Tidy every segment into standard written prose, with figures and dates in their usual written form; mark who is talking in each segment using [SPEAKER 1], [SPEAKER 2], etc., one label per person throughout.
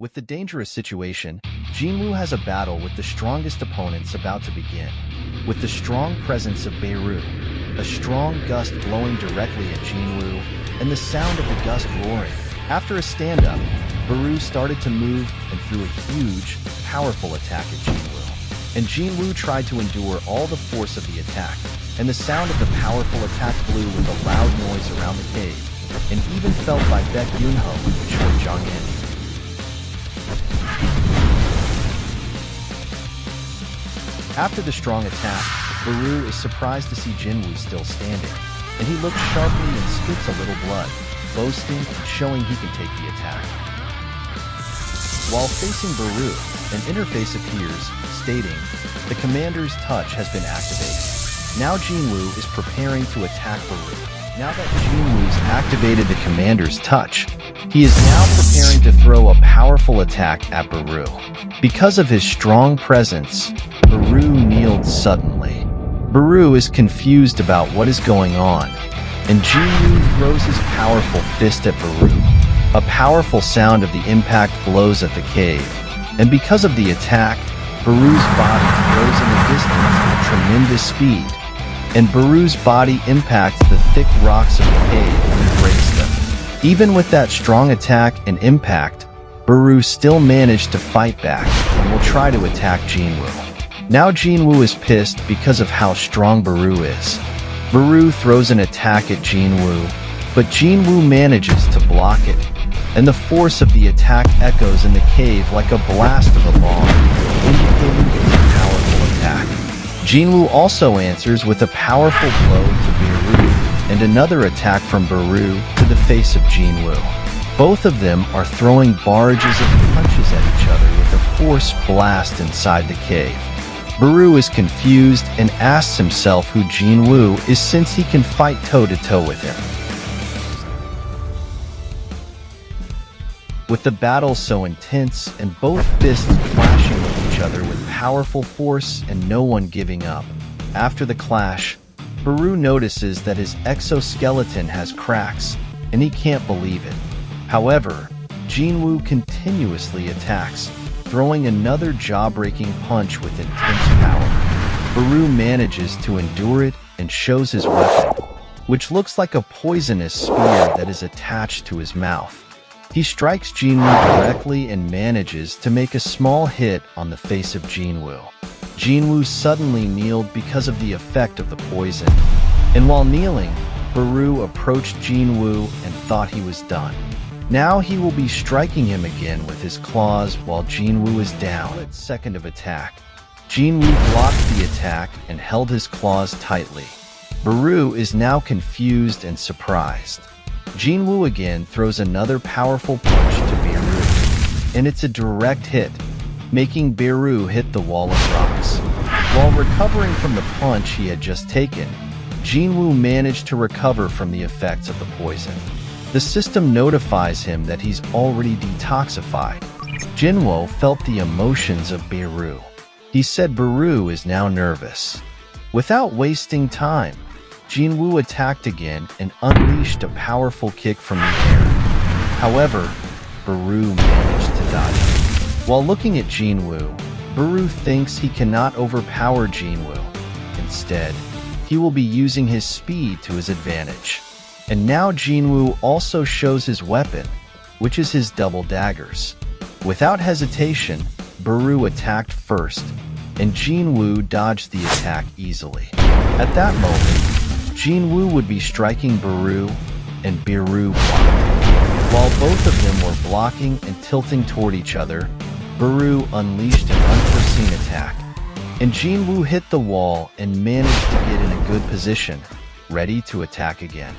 [SPEAKER 1] With the dangerous situation, Jinwoo has a battle with the strongest opponents about to begin. With the strong presence of Beru, a strong gust blowing directly at Jinwoo, and the sound of the gust roaring. After a stand-up, Beru started to move and threw a huge, powerful attack at Jinwoo. And Jinwoo tried to endure all the force of the attack, and the sound of the powerful attack blew with a loud noise around the cave, and even felt by Baek Yoonho and Choi Jong-in. After the strong attack, Beru is surprised to see Jinwoo still standing, and he looks sharply and spits a little blood, boasting and showing he can take the attack. While facing Beru, an interface appears, stating, "The commander's touch has been activated." Now Jinwoo is preparing to attack Beru. Now that Jinwoo's activated the commander's touch, he is now preparing to throw a powerful attack at Beru. Because of his strong presence, Beru kneeled suddenly. Beru is confused about what is going on, and Jinwoo throws his powerful fist at Beru. A powerful sound of the impact blows at the cave, and because of the attack, Beru's body throws in the distance at tremendous speed, and Beru's body impacts the thick rocks of the cave and breaks them. Even with that strong attack and impact, Beru still managed to fight back and will try to attack Jinwoo. Now Jinwoo is pissed because of how strong Beru is. Beru throws an attack at Jinwoo, but Jinwoo manages to block it, and the force of the attack echoes in the cave like a blast of a bomb, indicating it's a powerful attack. Jinwoo also answers with a powerful blow to Beru, and another attack from Beru to the face of Jinwoo. Both of them are throwing barrages of punches at each other with a force blast inside the cave. Beru is confused and asks himself who Jinwoo is since he can fight toe-to-toe with him. With the battle so intense and both fists clashing with each other with powerful force and no one giving up, after the clash, Beru notices that his exoskeleton has cracks, and he can't believe it. However, Jinwoo continuously attacks, throwing another jaw-breaking punch with intense power. Beru manages to endure it and shows his weapon, which looks like a poisonous spear that is attached to his mouth. He strikes Jinwoo directly and manages to make a small hit on the face of Jinwoo. Jinwoo suddenly kneeled because of the effect of the poison, and while kneeling, Beru approached Jinwoo and thought he was done. Now he will be striking him again with his claws while Jinwoo is down. At second of attack, Jinwoo blocked the attack and held his claws tightly. Beru is now confused and surprised. Jinwoo again throws another powerful punch to Beru, and it's a direct hit, making Beru hit the wall of rocks. While recovering from the punch he had just taken, Jinwoo managed to recover from the effects of the poison. The system notifies him that he's already detoxified. Jinwoo felt the emotions of Beru. He said Beru is now nervous. Without wasting time, Jinwoo attacked again and unleashed a powerful kick from the air. However, Beru managed to dodge it. While looking at Jinwoo, Beru thinks he cannot overpower Jinwoo. Instead, he will be using his speed to his advantage. And now Jinwoo also shows his weapon, which is his double daggers. Without hesitation, Beru attacked first, and Jinwoo dodged the attack easily. At that moment, Jinwoo would be striking Beru, and Beru blocked. While both of them were blocking and tilting toward each other, Beru unleashed an unforeseen attack, and Jinwoo hit the wall and managed to get in a good position, ready to attack again.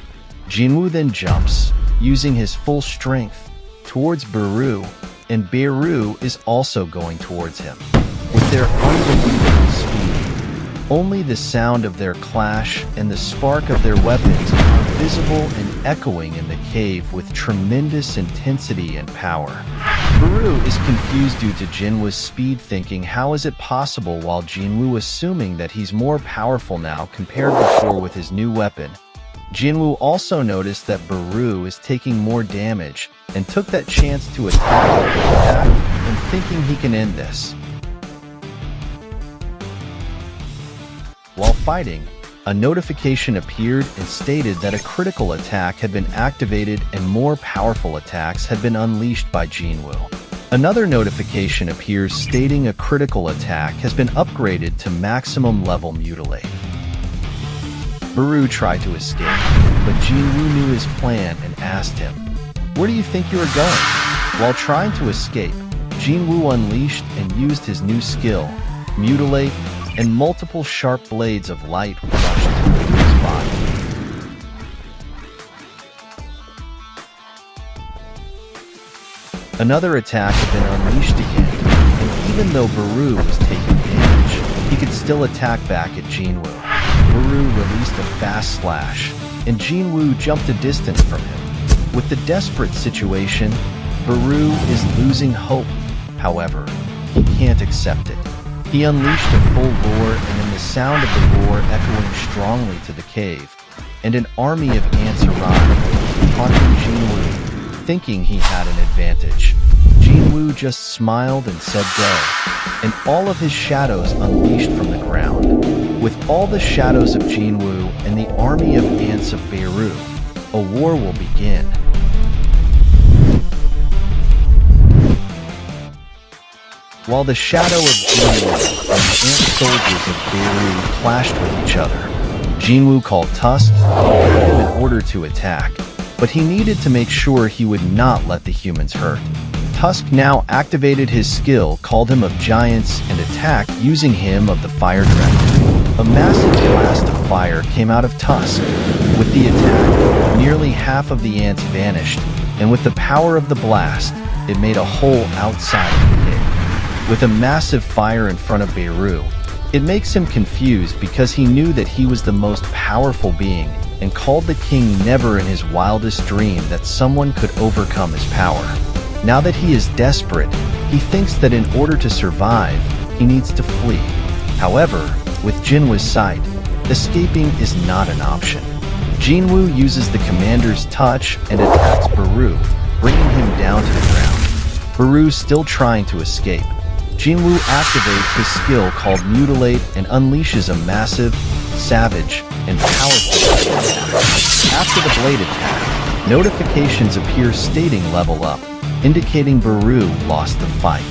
[SPEAKER 1] Jinwoo then jumps, using his full strength, towards Beru, and Beru is also going towards him. With their unbelievable speed, only the sound of their clash and the spark of their weapons are visible and echoing in the cave with tremendous intensity and power. Beru is confused due to Jinwoo's speed, thinking how is it possible, while Jinwoo assuming that he's more powerful now compared before with his new weapon. Jinwoo also noticed that Beru is taking more damage and took that chance to attack and thinking he can end this. While fighting, a notification appeared and stated that a critical attack had been activated and more powerful attacks had been unleashed by Jinwoo. Another notification appears stating a critical attack has been upgraded to maximum level mutilate. Beru tried to escape, but Jinwoo knew his plan and asked him, "Where do you think you are going?" While trying to escape, Jinwoo unleashed and used his new skill, mutilate, and multiple sharp blades of light rushed through his body. Another attack had been unleashed again, and even though Beru was taking damage, he could still attack back at Jinwoo. Beru released a fast slash, and Jinwoo jumped a distance from him. With the desperate situation, Beru is losing hope. However, he can't accept it. He unleashed a full roar, and in the sound of the roar echoing strongly to the cave, and an army of ants arrived, taunting Jinwoo, thinking he had an advantage. Jinwoo just smiled and said go, and all of his shadows unleashed from the ground. With all the shadows of Jinwoo and the army of ants of Beru, a war will begin. While the shadow of Jinwoo and the ant soldiers of Beru clashed with each other, Jinwoo called Tusk and gave him an order to attack, but he needed to make sure he would not let the humans hurt. Tusk now activated his skill, called him of giants, and attacked using him of the fire dragon. A massive blast of fire came out of Tusk. With the attack, nearly half of the ants vanished, and with the power of the blast, it made a hole outside of the cave. With a massive fire in front of Beru, it makes him confused because he knew that he was the most powerful being and called the king never in his wildest dream that someone could overcome his power. Now that he is desperate, he thinks that in order to survive, he needs to flee. However, with Jinwoo's sight, escaping is not an option. Jinwoo uses the commander's touch and attacks Beru, bringing him down to the ground. Beru still trying to escape. Jinwoo activates his skill called Mutilate and unleashes a massive, savage, and powerful blade attack. After the blade attack, notifications appear stating level up, indicating Beru lost the fight.